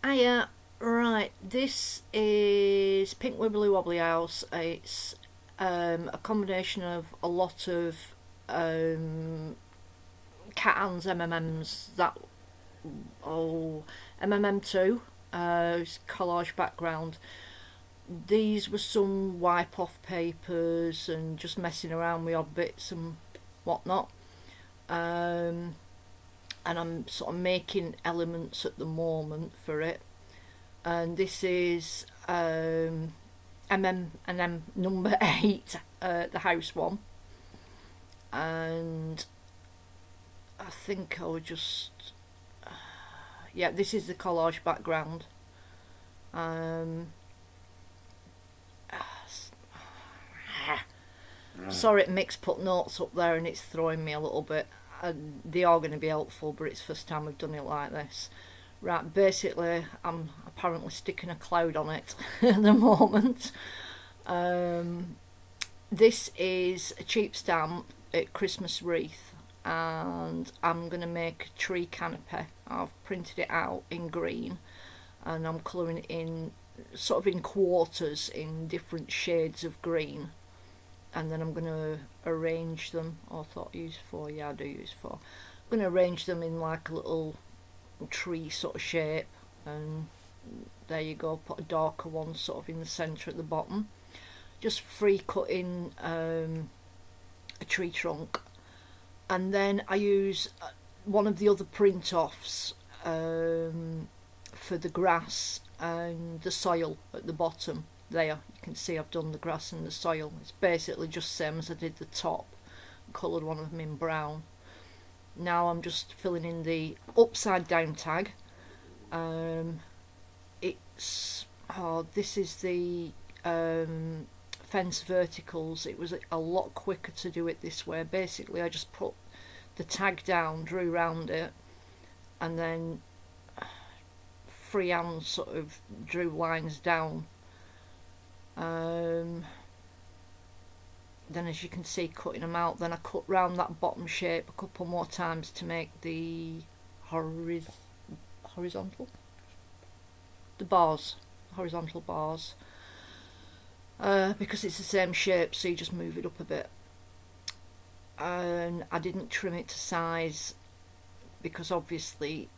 Hiya, right, this is Pink Wibbly Wobbly House. It's a combination of a lot of um, Cat Hands MMMs that, oh, MMM2, collage background. These were some wipe off papers and just messing around with odd bits and whatnot. Um, and I'm sort of making elements at the moment for it. And this is MM number 8, the house one. And I think I would just, yeah, this is the collage background. Um, Sorry, Mick's put notes up there and it's throwing me a little bit. They are going to be helpful, but it's the first time we've done it like this. Right, basically, I'm apparently sticking a cloud on it at the moment. Um, this is a cheap stamp at Christmas wreath, and I'm going to make a tree canopy. I've printed it out in green, and I'm colouring it in sort of in quarters in different shades of green. And then I'm going to arrange them. Oh, I thought use 4, yeah, I do use 4. I'm going to arrange them in like a little tree sort of shape, and there you go. Put a darker one sort of in the centre at the bottom. Just free cutting a tree trunk, and then I use one of the other print offs for the grass and the soil at the bottom. There you can see I've done the grass and the soil. It's basically just same as I did the top. Coloured one of them in brown. Now I'm just filling in the upside down tag. This is the fence verticals. It was a lot quicker to do it this way. Basically I just put the tag down, drew round it, and then freehand sort of drew lines down. Then as you can see, cutting them out, then I cut round that bottom shape a couple more times to make the horizontal, the bars, horizontal bars, because it's the same shape, so you just move it up a bit. And I didn't trim it to size because obviously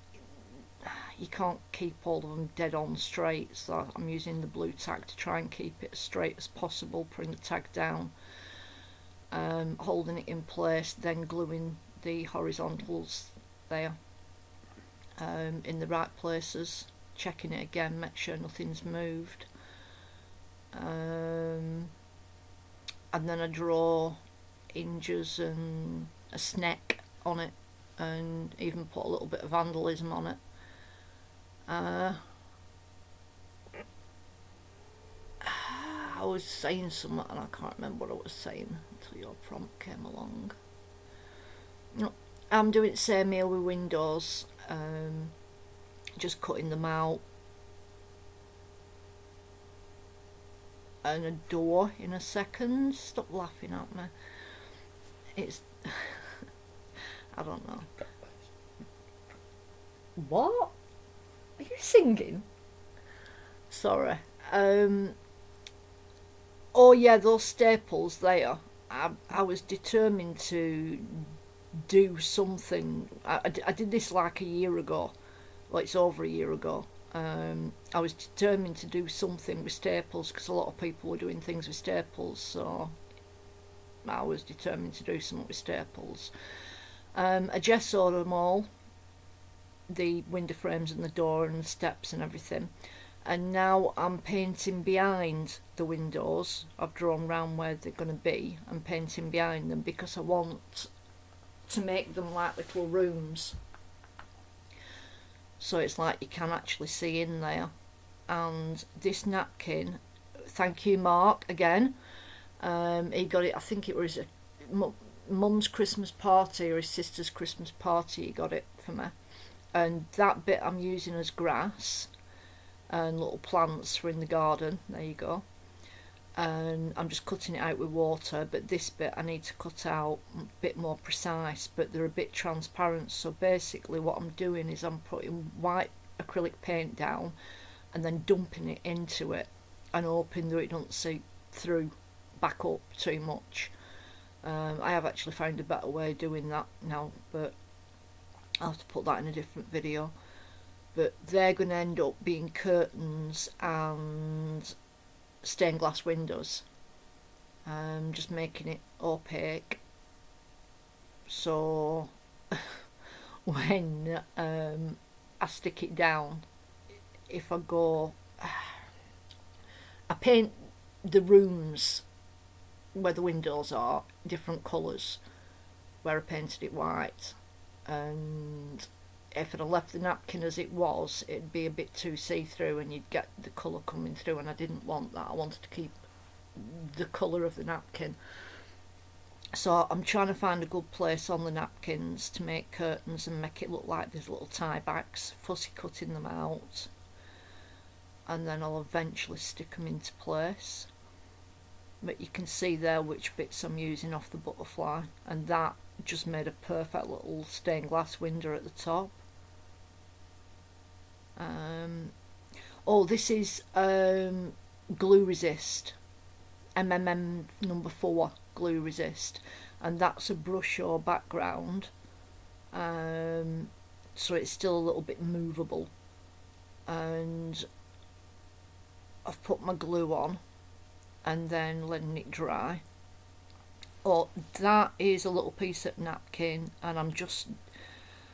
you can't keep all of them dead on straight, so I'm using the blue tag to try and keep it as straight as possible, putting the tag down, holding it in place, then gluing the horizontals there in the right places, checking it again, make sure nothing's moved, and then I draw hinges and a sneck on it, and even put a little bit of vandalism on it. I was saying something and I can't remember what I was saying until your prompt came along. No, I'm doing the same here with windows, just cutting them out, and a door in a second. Stop laughing at me. It's I don't know. What? Are you singing? Sorry. Oh yeah, those staples there. I was determined to do something. I did this like a year ago. Well, it's over a year ago. I was determined to do something with staples because a lot of people were doing things with staples, so I was determined to do something with staples. I gessoed them all, the window frames and the door and the steps and everything, and now I'm painting behind the windows. I've drawn round where they're going to be and painting behind them because I want to make them like little rooms, so it's like you can actually see in there. And this napkin, thank you Mark again, he got it, I think it was a mum's Christmas party or his sister's Christmas party, he got it for me. And that bit I'm using as grass and little plants for in the garden, there you go. And I'm just cutting it out with water, but this bit I need to cut out a bit more precise, but they're a bit transparent. So basically what I'm doing is I'm putting white acrylic paint down and then dumping it into it and hoping that it doesn't seep through back up too much. I have actually found a better way of doing that now, but I'll have to put that in a different video. But they're going to end up being curtains and stained glass windows. Just making it opaque, so when I stick it down, if I go, I paint the rooms where the windows are different colours where I painted it white, and if I'd have left the napkin as it was, it'd be a bit too see-through and you'd get the colour coming through, and I didn't want that. I wanted to keep the colour of the napkin. So I'm trying to find a good place on the napkins to make curtains and make it look like there's little tie backs, fussy cutting them out, and then I'll eventually stick them into place. But you can see there which bits I'm using off the butterfly, and that just made a perfect little stained glass window at the top. Oh, this is glue resist, number 4 glue resist, and that's a brush or background, so it's still a little bit movable, and I've put my glue on and then letting it dry. Oh, that is a little piece of napkin, and I'm just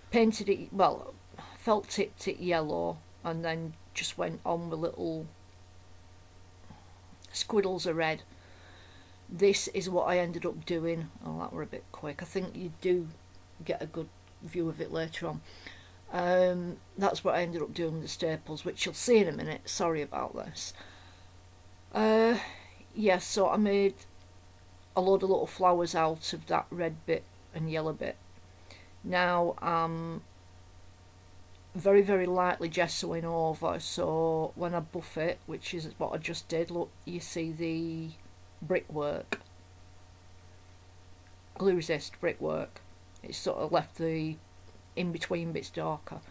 painted it, well, felt tipped it yellow and then just went on with little squiddles of red. This is what I ended up doing. Oh, that were a bit quick. I think you do get a good view of it later on. That's what I ended up doing with the staples, which you'll see in a minute. Sorry about this. Yeah, so I made a load of little flowers out of that red bit and yellow bit. Now I'm very, very lightly gessoing over, so when I buff it, which is what I just did, look, you see the brickwork, glue resist brickwork. It's sort of left the in-between bits darker.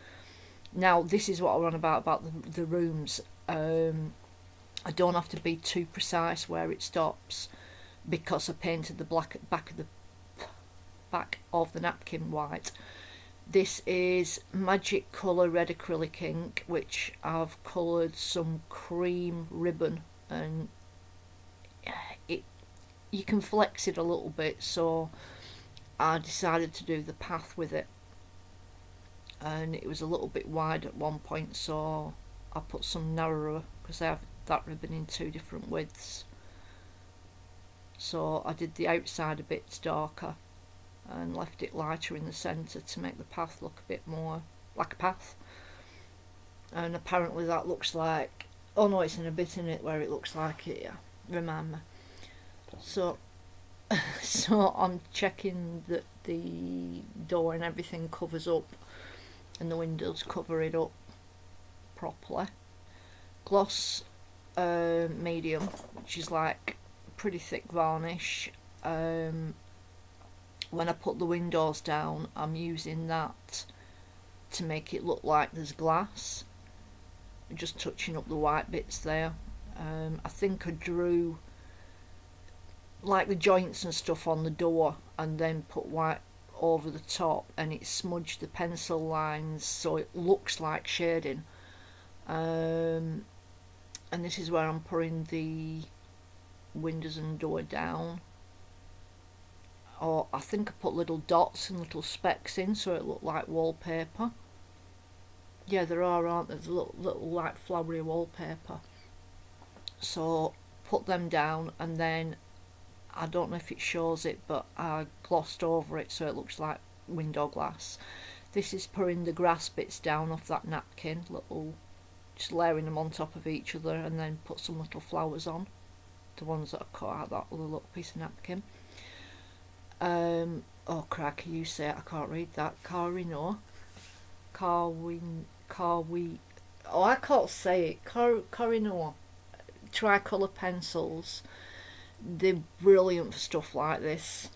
Now this is what I run about the rooms. I don't have to be too precise where it stops, because I painted the back of the napkin white. This is Magic Colour Red Acrylic Ink, which I've coloured some cream ribbon, and you can flex it a little bit, so I decided to do the path with it, and it was a little bit wide at one point, so I put some narrower, because I have that ribbon in 2 different widths. So I did the outside a bit darker and left it lighter in the centre to make the path look a bit more like a path. And apparently that looks like, oh no, it's in a bit in it where it looks like it, yeah, remind me. So I'm checking that the door and everything covers up and the windows cover it up properly. Gloss medium, which is like pretty thick varnish. When I put the windows down, I'm using that to make it look like there's glass, just touching up the white bits there. I think I drew like the joints and stuff on the door and then put white over the top, and it smudged the pencil lines so it looks like shading. And this is where I'm putting the windows and door down. Or I think I put little dots and little specks in so it looked like wallpaper. Yeah, there are, aren't there? There's little like flowery wallpaper. So put them down, and then I don't know if it shows it, but I glossed over it so it looks like window glass. This is putting the grass bits down off that napkin, just layering them on top of each other, and then put some little flowers on, the ones that I cut out that other little piece of napkin. Oh cracky, you say it, I can't read that. Koh-i-noor. Oh, I can't say it. Koh-i-noor. Tricolour pencils. They're brilliant for stuff like this.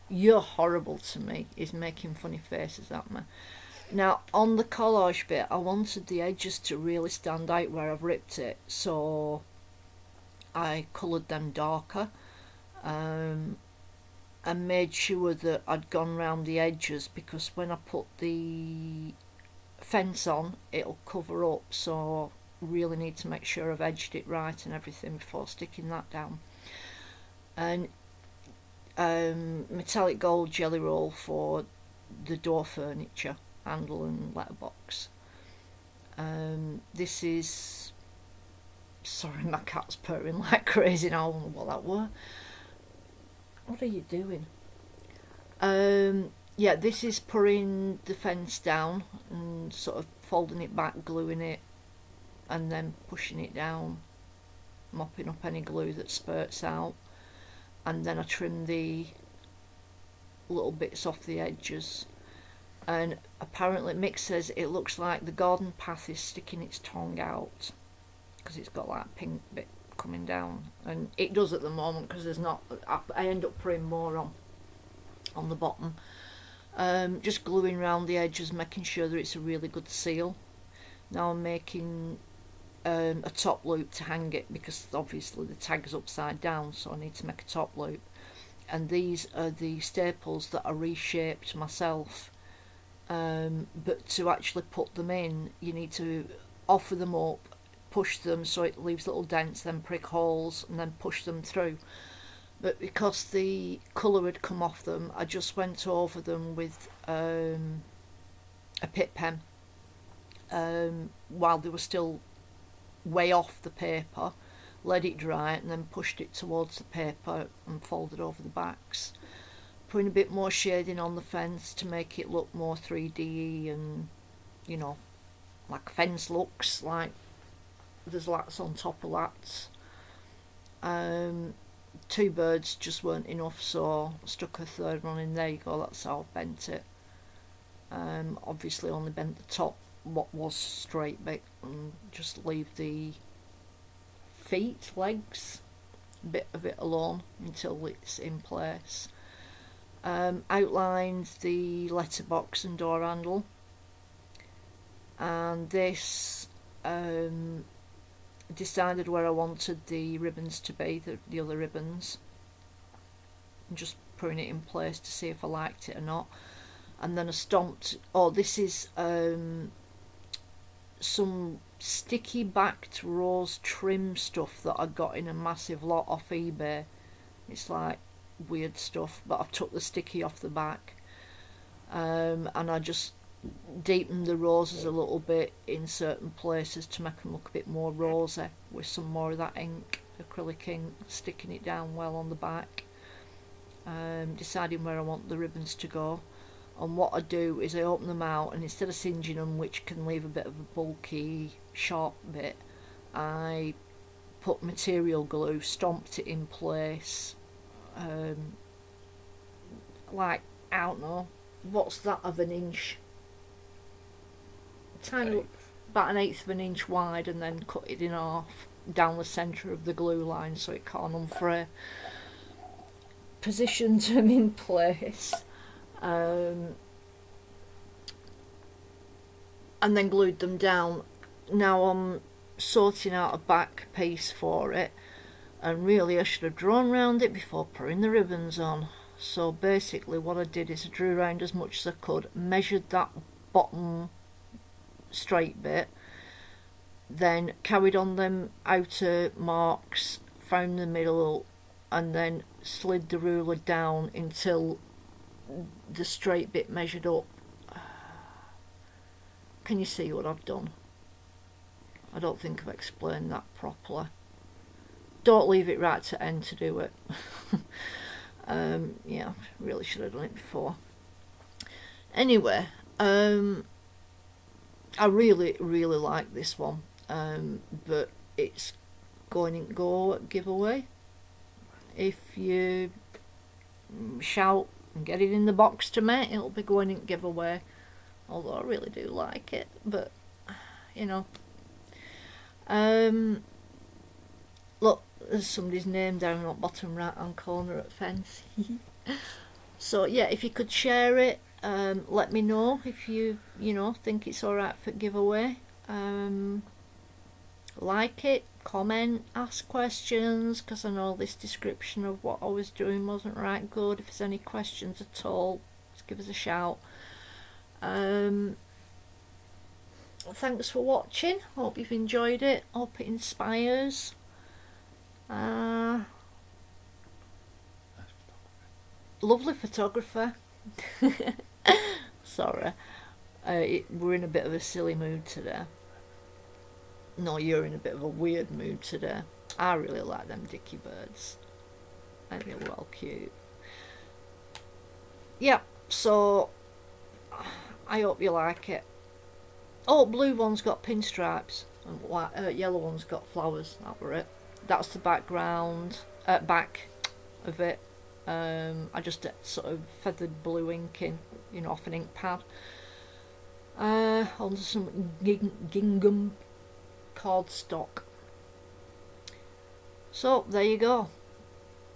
You're horrible to me, is making funny faces at me. Now on the collage bit, I wanted the edges to really stand out where I've ripped it, so I coloured them darker, and made sure that I'd gone round the edges, because when I put the fence on it'll cover up, so really need to make sure I've edged it right and everything before sticking that down. And metallic gold jelly roll for the door furniture, handle and letterbox. This is, sorry, my cat's purring like crazy now. I don't know what that were. What are you doing? Yeah, this is putting the fence down and sort of folding it back, gluing it, and then pushing it down, mopping up any glue that spurts out, and then I trim the little bits off the edges. And apparently Mick says it looks like the garden path is sticking its tongue out, because it's got that pink bit coming down, and it does at the moment, because there's not, I end up putting more on the bottom. Just gluing around the edges, making sure that it's a really good seal. Now I'm making a top loop to hang it, because obviously the tag is upside down, so I need to make a top loop. And these are the staples that I reshaped myself, but to actually put them in you need to offer them up, push them so it leaves little dents, then prick holes, and then push them through. But because the colour had come off them, I just went over them with a pit pen while they were still way off the paper, let it dry, and then pushed it towards the paper and folded over the backs. Putting a bit more shading on the fence to make it look more 3D, and you know, like fence looks, like there's lats on top of lats. 2 birds just weren't enough, so I stuck a third one in. There you go, that's how I've bent it. Obviously only bent the top, what was straight bit, and just leave the feet, legs, a bit of it alone until it's in place. Outlined the letterbox and door handle, and this decided where I wanted the ribbons to be, the other ribbons, and just putting it in place to see if I liked it or not. And then I stomped, this is some sticky backed rose trim stuff that I got in a massive lot off eBay. It's like weird stuff, but I've took the sticky off the back, and I just deepened the roses a little bit in certain places to make them look a bit more rosy, with some more of that ink, acrylic ink, sticking it down well on the back. Deciding where I want the ribbons to go, and what I do is I open them out, and instead of singeing them, which can leave a bit of a bulky sharp bit, I put material glue, stomped it in place, like, I don't know, what's that of an inch, tiny, about an eighth of an inch wide, and then cut it in half down the centre of the glue line so it can't unfray. Positioned them in place, and then glued them down. Now I'm sorting out a back piece for it, and really I should have drawn around it before putting the ribbons on. So basically what I did is I drew around as much as I could, measured that bottom straight bit, then carried on them outer marks, found the middle, and then slid the ruler down until the straight bit measured up. Can you see what I've done? I don't think I've explained that properly. Don't leave it right to end to do it. Yeah, really should have done it before. Anyway, I really like this one, but it's going to go at giveaway. If you shout and get it in the box to me, it'll be going in giveaway. Although I really do like it, but you know. Look, there's somebody's name down in the bottom right hand corner at fence. So yeah, if you could share it, Let me know if you think it's alright for giveaway. Like it, comment, ask questions, because I know this description of what I was doing wasn't right good. If there's any questions at all, just give us a shout. Thanks for watching. Hope you've enjoyed it. Hope it inspires. Lovely photographer. Sorry, we're in a bit of a silly mood today. No, you're in a bit of a weird mood today. I really like them dicky birds. I think they're well cute. Yeah, so I hope you like it. Oh, blue one's got pinstripes and yellow one's got flowers. That were it. That's the background, back of it. I just sort of feathered blue ink in, off an ink pad. Onto some gingham cardstock. So there you go.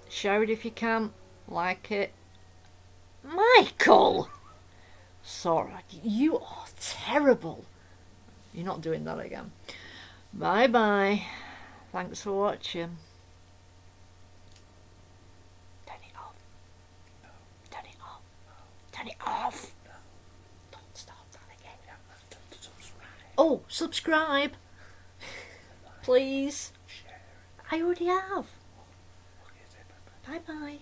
Share it if you can. Like it. Michael! Sorry, you are terrible. You're not doing that again. Bye bye. Thanks for watching. Turn it off. No. Turn it off. No. Turn it off. No. Don't start that again. Subscribe. Oh, subscribe. Please. Share. I already have. Bye bye.